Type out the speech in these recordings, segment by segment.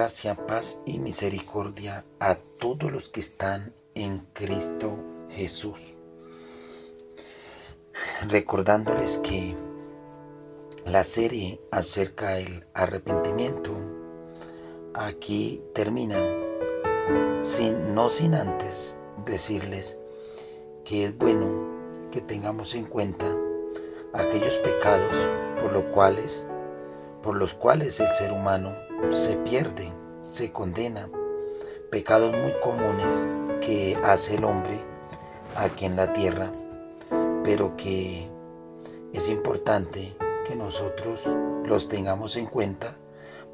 Gracia, paz y misericordia a todos los que están en Cristo Jesús. Recordándoles que la serie acerca del arrepentimiento aquí termina, no sin antes decirles que es bueno que tengamos en cuenta aquellos pecados por los cuales el ser humano se pierde, se condena, pecados muy comunes que hace el hombre aquí en la tierra, pero que es importante que nosotros los tengamos en cuenta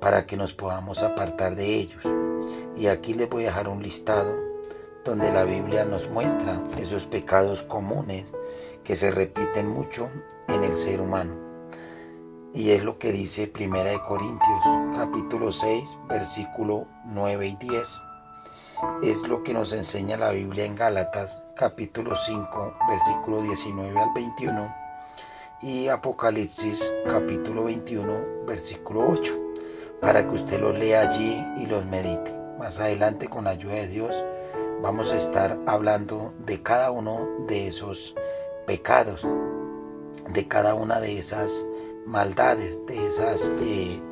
para que nos podamos apartar de ellos. Y aquí les voy a dejar un listado donde la Biblia nos muestra esos pecados comunes que se repiten mucho en el ser humano. Y es lo que dice 1 Corintios capítulo 6, versículo 9 y 10. Es lo que nos enseña la Biblia en Gálatas capítulo 5, versículo 19 al 21. Y Apocalipsis capítulo 21, versículo 8. Para que usted los lea allí y los medite. Más adelante, con la ayuda de Dios, vamos a estar hablando de cada uno de esos pecados, de cada una de esas maldades, de esas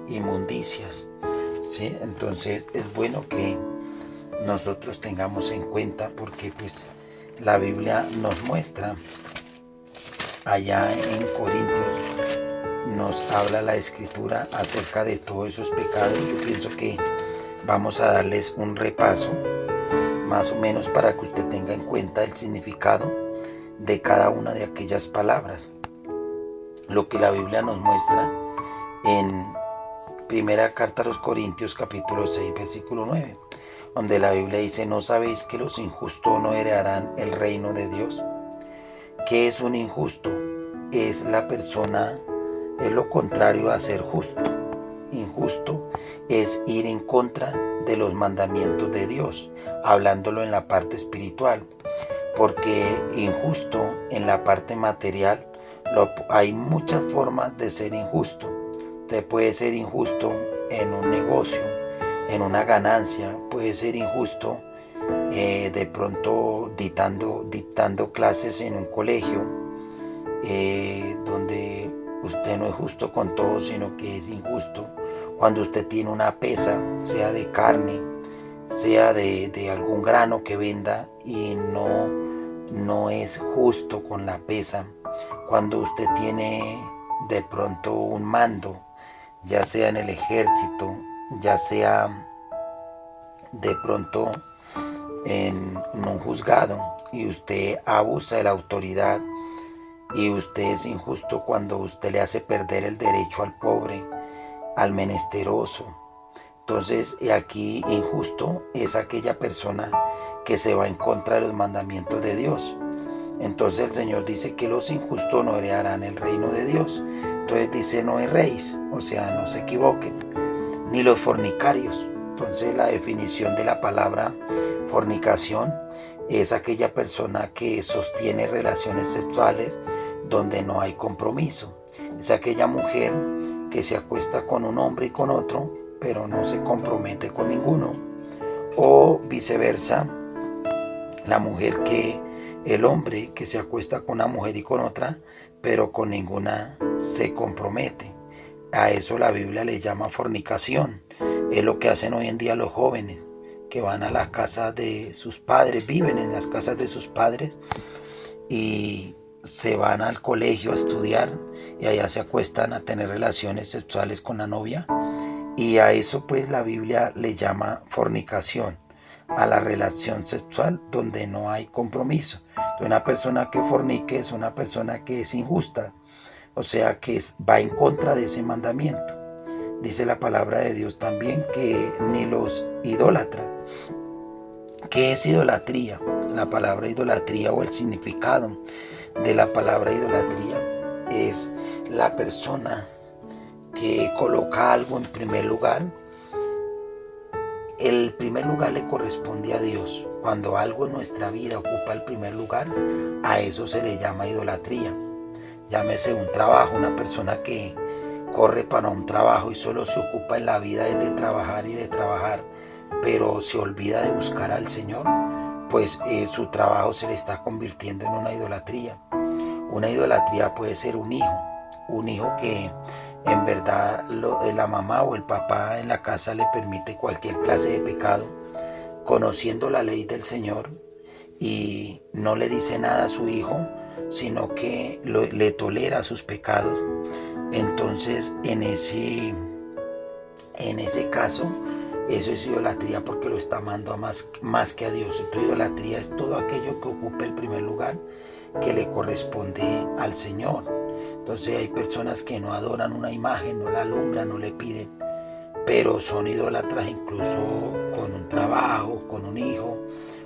inmundicias, ¿sí? Entonces es bueno que nosotros tengamos en cuenta, porque pues la Biblia nos muestra allá en Corintios, nos habla la Escritura acerca de todos esos pecados. Yo pienso que vamos a darles un repaso más o menos para que usted tenga en cuenta el significado de cada una de aquellas palabras. Lo que la Biblia nos muestra en primera carta a los Corintios capítulo 6 versículo 9, donde la Biblia dice: ¿no sabéis que los injustos no heredarán el reino de Dios? ¿Qué es un injusto? Es lo contrario a ser justo. Injusto es ir en contra de los mandamientos de Dios, hablándolo en la parte espiritual, porque injusto en la parte material hay muchas formas de ser injusto. Usted puede ser injusto en un negocio, en una ganancia, puede ser injusto de pronto dictando clases en un colegio, donde usted no es justo con todo, sino que es injusto cuando usted tiene una pesa, sea de carne, sea de algún grano que venda, y no es justo con la pesa. Cuando usted tiene de pronto un mando, ya sea en el ejército, ya sea de pronto en un juzgado, y usted abusa de la autoridad, y usted es injusto cuando usted le hace perder el derecho al pobre, al menesteroso. Entonces, aquí injusto es aquella persona que se va en contra de los mandamientos de Dios. Entonces el Señor dice que los injustos no heredarán el reino de Dios. Entonces dice: no erréis, o sea, no se equivoquen, ni los fornicarios. Entonces la definición de la palabra fornicación es aquella persona que sostiene relaciones sexuales donde no hay compromiso. Es aquella mujer que se acuesta con un hombre y con otro, pero no se compromete con ninguno. O viceversa, el hombre que se acuesta con una mujer y con otra, pero con ninguna se compromete. A eso la Biblia le llama fornicación. Es lo que hacen hoy en día los jóvenes, que van a las casas de sus padres, viven en las casas de sus padres, y se van al colegio a estudiar, y allá se acuestan a tener relaciones sexuales con la novia. Y a eso pues la Biblia le llama fornicación, a la relación sexual donde no hay compromiso. Una persona que fornique es una persona que es injusta, o sea que va en contra de ese mandamiento. Dice la palabra de Dios también que ni los idólatras. ¿Qué es idolatría? La palabra idolatría, o el significado de la palabra idolatría, es la persona que coloca algo en primer lugar. El primer lugar le corresponde a Dios. Cuando algo en nuestra vida ocupa el primer lugar, a eso se le llama idolatría. Llámese un trabajo, una persona que corre para un trabajo y solo se ocupa en la vida de trabajar y de trabajar, pero se olvida de buscar al Señor, pues su trabajo se le está convirtiendo en una idolatría. Una idolatría puede ser un hijo que en verdad la mamá o el papá en la casa le permite cualquier clase de pecado, conociendo la ley del Señor, y no le dice nada a su hijo, sino que le tolera sus pecados. Entonces en ese caso, eso es idolatría, porque lo está amando más que a Dios. Entonces idolatría es todo aquello que ocupe el primer lugar que le corresponde al Señor. Entonces hay personas que no adoran una imagen, no la alumbran, no le piden, pero son idólatras incluso con un trabajo, con un hijo,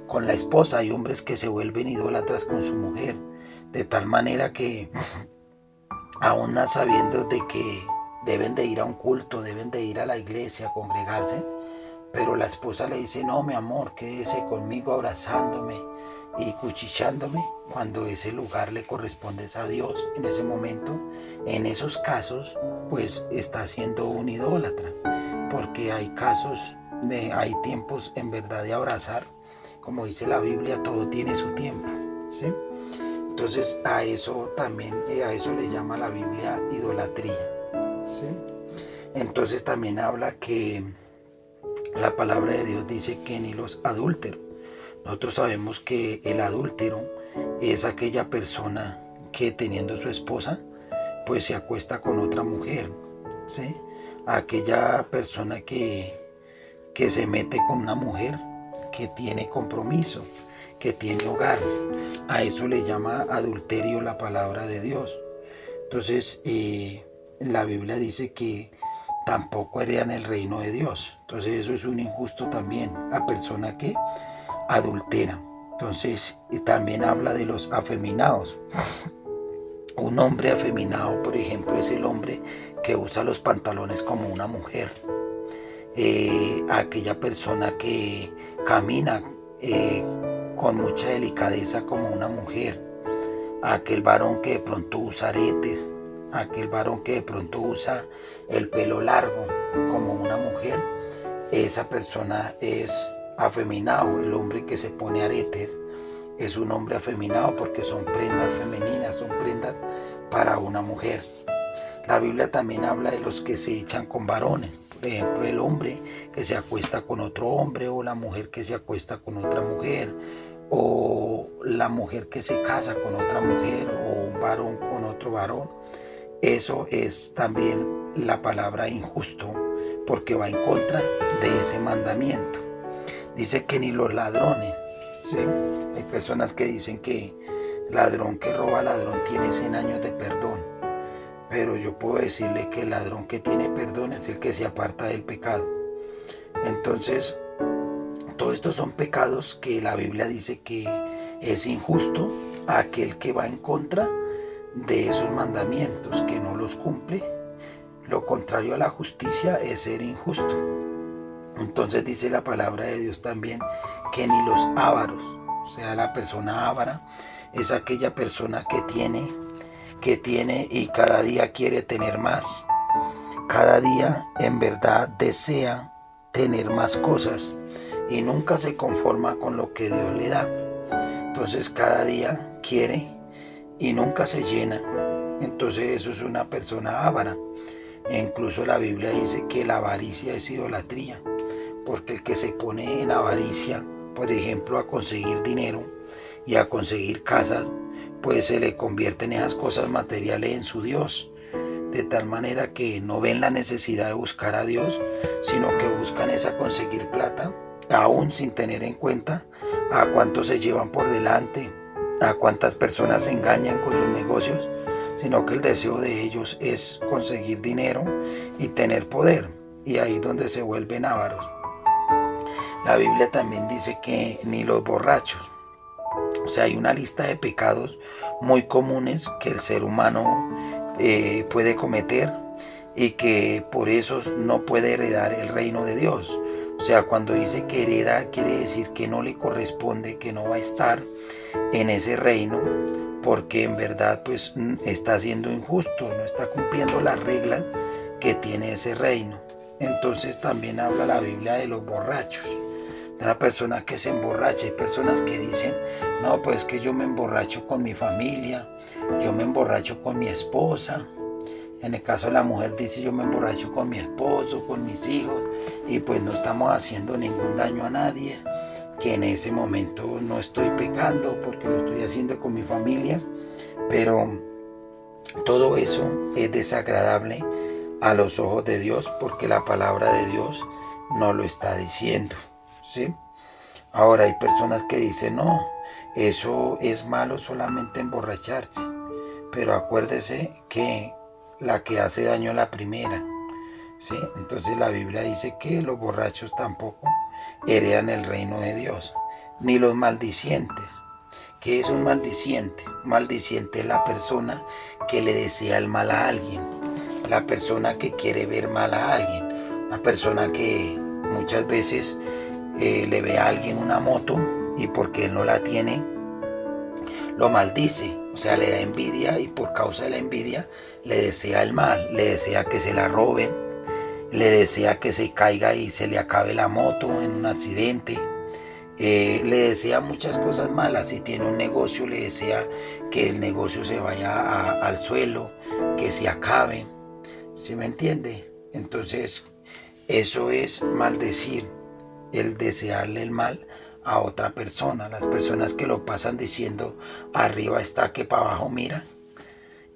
con la esposa. Hay hombres que se vuelven idólatras con su mujer, de tal manera que aún sabiendo de que deben de ir a un culto, deben de ir a la iglesia, a congregarse, pero la esposa le dice: no, mi amor, quédese conmigo abrazándome y cuchillándome, cuando ese lugar le corresponde a Dios. En ese momento, en esos casos, pues está siendo un idólatra, porque hay hay tiempos en verdad de abrazar. Como dice la Biblia, todo tiene su tiempo, ¿sí? Entonces a eso le llama la Biblia idolatría, ¿sí? Entonces también habla que la palabra de Dios dice que ni los adúlteros. Nosotros sabemos que el adúltero es aquella persona que, teniendo su esposa, pues se acuesta con otra mujer, ¿sí? Aquella persona que se mete con una mujer que tiene compromiso, que tiene hogar. A eso le llama adulterio la palabra de Dios. Entonces la Biblia dice que tampoco heredan el reino de Dios. Entonces eso es un injusto también, la persona que adultera. Entonces también habla de los afeminados. Un hombre afeminado, por ejemplo, es el hombre que usa los pantalones como una mujer. Aquella persona que camina con mucha delicadeza como una mujer. Aquel varón que de pronto usa aretes. Aquel varón que de pronto usa el pelo largo como una mujer. Esa persona es afeminado. El hombre que se pone aretes es un hombre afeminado, porque son prendas femeninas, son prendas para una mujer. La Biblia también habla de los que se echan con varones. Por ejemplo, el hombre que se acuesta con otro hombre, o la mujer que se acuesta con otra mujer, o la mujer que se casa con otra mujer, o un varón con otro varón. Eso es también la palabra injusto, porque va en contra de ese mandamiento. Dice que ni los ladrones, ¿sí? Hay personas que dicen que ladrón que roba ladrón tiene 100 años de perdón. Pero yo puedo decirle que el ladrón que tiene perdón es el que se aparta del pecado. Entonces, todos estos son pecados que la Biblia dice que es injusto aquel que va en contra de esos mandamientos, que no los cumple. Lo contrario a la justicia es ser injusto. Entonces dice la palabra de Dios también que ni los ávaros, o sea, la persona ávara es aquella persona que tiene y cada día quiere tener más. Cada día en verdad desea tener más cosas y nunca se conforma con lo que Dios le da. Entonces cada día quiere y nunca se llena. Entonces eso es una persona avara. E incluso la Biblia dice que la avaricia es idolatría, porque el que se pone en avaricia, por ejemplo, a conseguir dinero y a conseguir casas, pues se le convierten esas cosas materiales en su Dios, de tal manera que no ven la necesidad de buscar a Dios, sino que buscan esa conseguir plata, aún sin tener en cuenta a cuántos se llevan por delante, a cuántas personas se engañan con sus negocios, sino que el deseo de ellos es conseguir dinero y tener poder, y ahí es donde se vuelven ávaros. La Biblia también dice que ni los borrachos. O sea, hay una lista de pecados muy comunes que el ser humano puede cometer, y que por eso no puede heredar el reino de Dios. O sea, cuando dice que hereda, quiere decir que no le corresponde, que no va a estar en ese reino, porque en verdad pues está siendo injusto, no está cumpliendo las reglas que tiene ese reino. Entonces también habla la Biblia de los borrachos, de una persona que se emborracha. Hay personas que dicen, no, pues que yo me emborracho con mi familia, yo me emborracho con mi esposa. En el caso de la mujer dice, yo me emborracho con mi esposo, con mis hijos, y pues no estamos haciendo ningún daño a nadie, que en ese momento no estoy pecando porque lo estoy haciendo con mi familia. Pero todo eso es desagradable a los ojos de Dios, porque la palabra de Dios no lo está diciendo, ¿sí? Ahora hay personas que dicen, no, eso es malo solamente emborracharse, pero acuérdese que la que hace daño es la primera, ¿sí? Entonces la Biblia dice que los borrachos tampoco heredan el reino de Dios, ni los maldicientes. ¿Qué es un maldiciente? Maldiciente es la persona que le desea el mal a alguien, la persona que quiere ver mal a alguien, una persona que muchas veces le ve a alguien una moto y porque él no la tiene, lo maldice, o sea, le da envidia, y por causa de la envidia le desea el mal, le desea que se la roben, le desea que se caiga y se le acabe la moto en un accidente. Le desea muchas cosas malas. Si tiene un negocio, le desea que el negocio se vaya al suelo, que se acabe. ¿Sí me entiende? Entonces, eso es maldecir, el desearle el mal a otra persona. Las personas que lo pasan diciendo, arriba está que para abajo mira,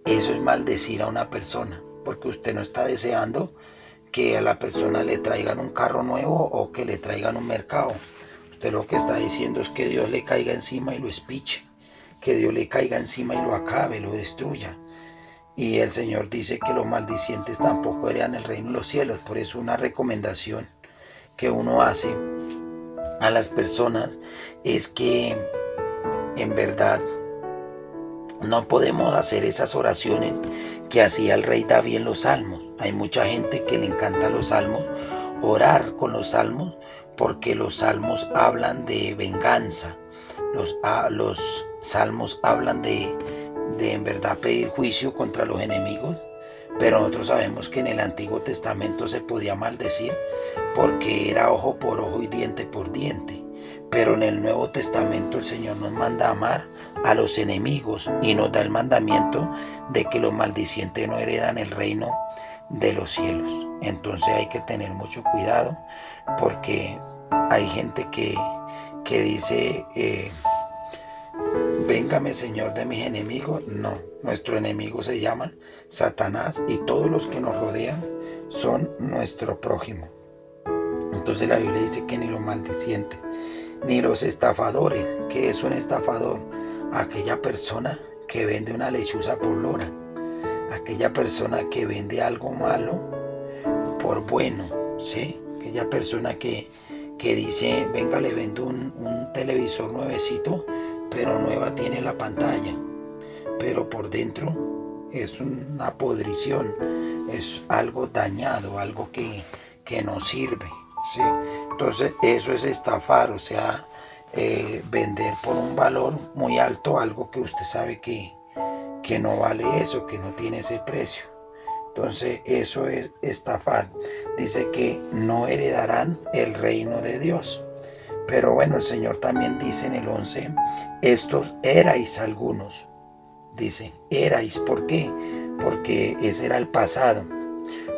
eso es maldecir a una persona, porque usted no está deseando que a la persona le traigan un carro nuevo o que le traigan un mercado. Usted lo que está diciendo es que Dios le caiga encima y lo espiche, que Dios le caiga encima y lo acabe, lo destruya. Y el Señor dice que los maldicientes tampoco heredan el reino de los cielos. Por eso una recomendación que uno hace a las personas es que en verdad no podemos hacer esas oraciones que hacía el rey David en los salmos. Hay mucha gente que le encanta los salmos, orar con los salmos, porque los salmos hablan de venganza, los salmos hablan de en verdad pedir juicio contra los enemigos. Pero nosotros sabemos que en el Antiguo Testamento se podía maldecir porque era ojo por ojo y diente por diente. Pero en el Nuevo Testamento el Señor nos manda amar a los enemigos y nos da el mandamiento de que los maldicientes no heredan el reino de los cielos. Entonces hay que tener mucho cuidado, porque hay gente que dice, véngame Señor de mis enemigos. No, nuestro enemigo se llama Satanás y todos los que nos rodean son nuestro prójimo. Entonces la Biblia dice que ni los maldicientes, ni los estafadores. ¿Qué es un estafador? Aquella persona que vende una lechuza por lora, aquella persona que vende algo malo por bueno, ¿sí? Aquella persona que dice, venga, le vendo un televisor nuevecito, pero nueva tiene la pantalla, pero por dentro es una podrición, es algo dañado, algo que no sirve, ¿sí? Entonces eso es estafar, o sea, vender por un valor muy alto algo que usted sabe que no vale eso, que no tiene ese precio. Entonces eso es estafar. Dice que no heredarán el reino de Dios. Pero bueno, el Señor también dice en el 11, estos erais algunos. Dice, erais, ¿por qué? Porque ese era el pasado.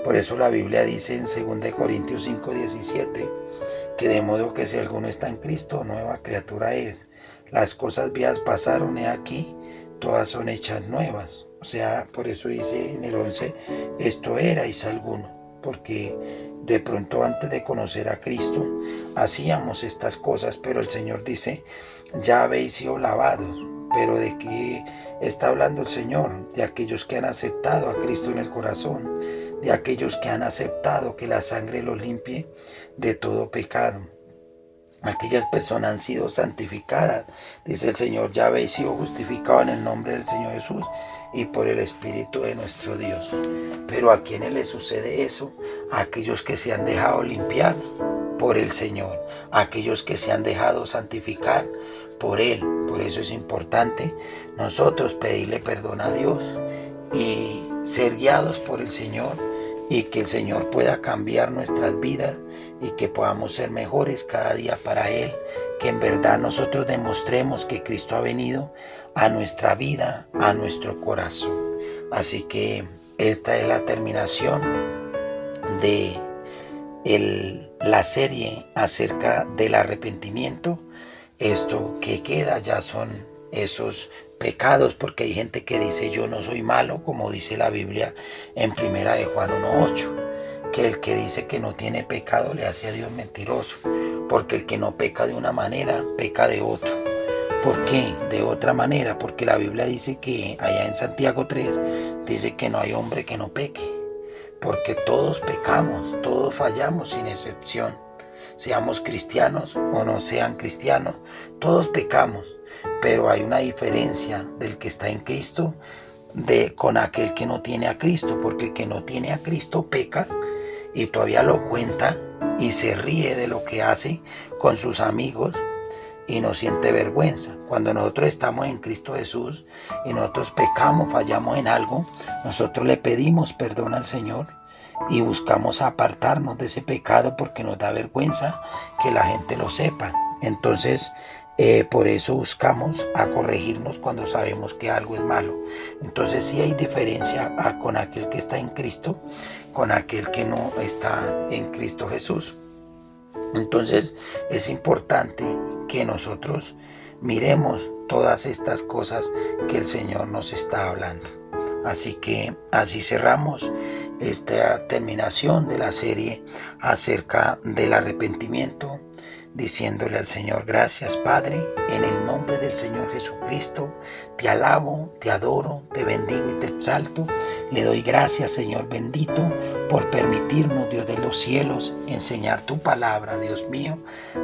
Por eso la Biblia dice en 2 Corintios 5:17, que de modo que si alguno está en Cristo, nueva criatura es. Las cosas viejas pasaron, he aquí, todas son hechas nuevas. O sea, por eso dice en el 11, esto erais alguno, porque de pronto antes de conocer a Cristo hacíamos estas cosas, pero el Señor dice, ya habéis sido lavados. Pero ¿de qué está hablando el Señor? De aquellos que han aceptado a Cristo en el corazón, de aquellos que han aceptado que la sangre los limpie de todo pecado. Aquellas personas han sido santificadas. Dice el Señor, ya habéis sido justificados en el nombre del Señor Jesús y por el Espíritu de nuestro Dios. Pero ¿a quiénes les sucede eso? A aquellos que se han dejado limpiar por el Señor, a aquellos que se han dejado santificar por Él. Por eso es importante nosotros pedirle perdón a Dios y ser guiados por el Señor y que el Señor pueda cambiar nuestras vidas y que podamos ser mejores cada día para Él, que en verdad nosotros demostremos que Cristo ha venido a nuestra vida, a nuestro corazón. Así que esta es la terminación de la serie acerca del arrepentimiento. Esto que queda ya son esos pecados, porque hay gente que dice yo no soy malo, como dice la Biblia en primera de Juan 1:8, que el que dice que no tiene pecado le hace a Dios mentiroso, porque el que no peca de una manera, peca de otro. ¿Por qué? De otra manera, porque la Biblia dice que allá en Santiago 3, dice que no hay hombre que no peque, porque todos pecamos, todos fallamos sin excepción. Seamos cristianos o no sean cristianos, todos pecamos, pero hay una diferencia del que está en Cristo con aquel que no tiene a Cristo, porque el que no tiene a Cristo peca y todavía lo cuenta y se ríe de lo que hace con sus amigos y no siente vergüenza. Cuando nosotros estamos en Cristo Jesús y nosotros pecamos, fallamos en algo, nosotros le pedimos perdón al Señor y buscamos apartarnos de ese pecado porque nos da vergüenza que la gente lo sepa. Entonces, por eso buscamos a corregirnos cuando sabemos que algo es malo. Entonces sí hay diferencia con aquel que está en Cristo, con aquel que no está en Cristo Jesús. Entonces es importante que nosotros miremos todas estas cosas que el Señor nos está hablando. Así que así cerramos esta terminación de la serie acerca del arrepentimiento, diciéndole al Señor: gracias, Padre, en el nombre del Señor Jesucristo, te alabo, te adoro, te bendigo y te exalto. Le doy gracias, Señor bendito, por permitirnos, Dios de los cielos, enseñar tu palabra, Dios mío.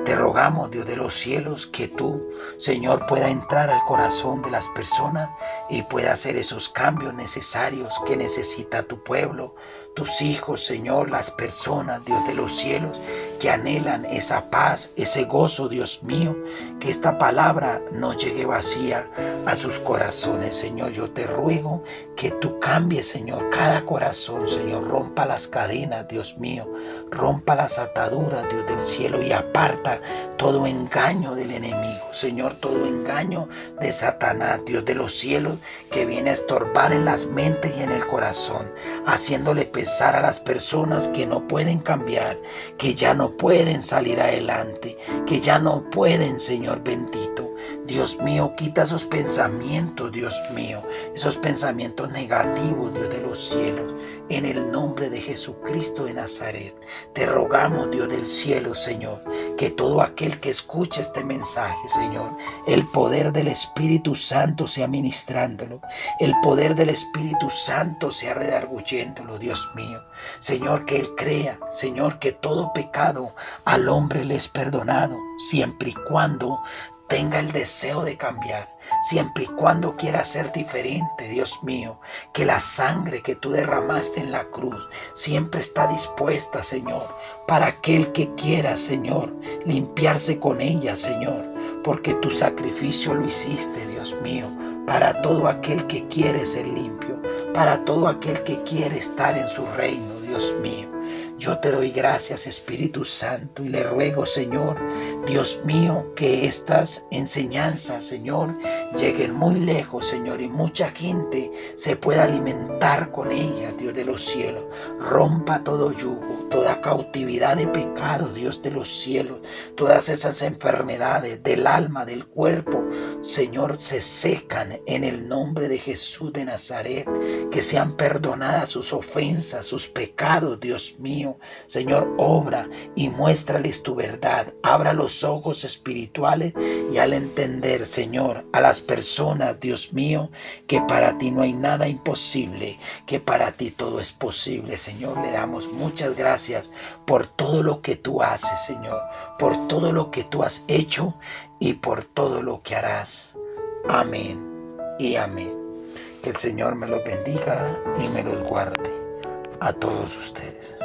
Te rogamos, Dios de los cielos, que tú, Señor, pueda entrar al corazón de las personas y pueda hacer esos cambios necesarios que necesita tu pueblo, tus hijos, Señor, las personas, Dios de los cielos, que anhelan esa paz, ese gozo, Dios mío, que esta palabra no llegue vacía a sus corazones, Señor. Yo te ruego que tú cambies, Señor, cada corazón, Señor. Rompa las cadenas, Dios mío. Rompa las ataduras, Dios del cielo, y aparta todo engaño del enemigo, Señor, todo engaño de Satanás, Dios de los cielos, que viene a estorbar en las mentes y en el corazón, haciéndole pesar a las personas que no pueden cambiar, que ya no pueden salir adelante, que ya no pueden, Señor bendito. Dios mío, quita esos pensamientos, Dios mío, esos pensamientos negativos, Dios de los cielos, en el nombre de Jesucristo de Nazaret. Te rogamos, Dios del cielo, Señor, que todo aquel que escuche este mensaje, Señor, el poder del Espíritu Santo sea ministrándolo, el poder del Espíritu Santo sea redarguyéndolo, Dios mío. Señor, que él crea, Señor, que todo pecado al hombre le es perdonado, siempre y cuando tenga el deseo de cambiar, siempre y cuando quiera ser diferente, Dios mío, que la sangre que tú derramaste en la cruz siempre está dispuesta, Señor, para aquel que quiera, Señor, limpiarse con ella, Señor, porque tu sacrificio lo hiciste, Dios mío, para todo aquel que quiere ser limpio, para todo aquel que quiere estar en su reino, Dios mío. Yo te doy gracias, Espíritu Santo, y le ruego, Señor, Dios mío, que estas enseñanzas, Señor, lleguen muy lejos, Señor, y mucha gente se pueda alimentar con ellas, Dios de los cielos. Rompa todo yugo, toda cautividad de pecado, Dios de los cielos, todas esas enfermedades del alma, del cuerpo, Señor, se secan en el nombre de Jesús de Nazaret, que sean perdonadas sus ofensas, sus pecados, Dios mío. Señor, obra y muéstrales tu verdad. Abra los ojos espirituales y al entender, Señor, a las personas, Dios mío, que para ti no hay nada imposible, que para ti todo es posible, Señor. Le damos muchas gracias por todo lo que tú haces, Señor, por todo lo que tú has hecho y por todo lo que harás. Amén y amén. Que el Señor me los bendiga y me los guarde a todos ustedes.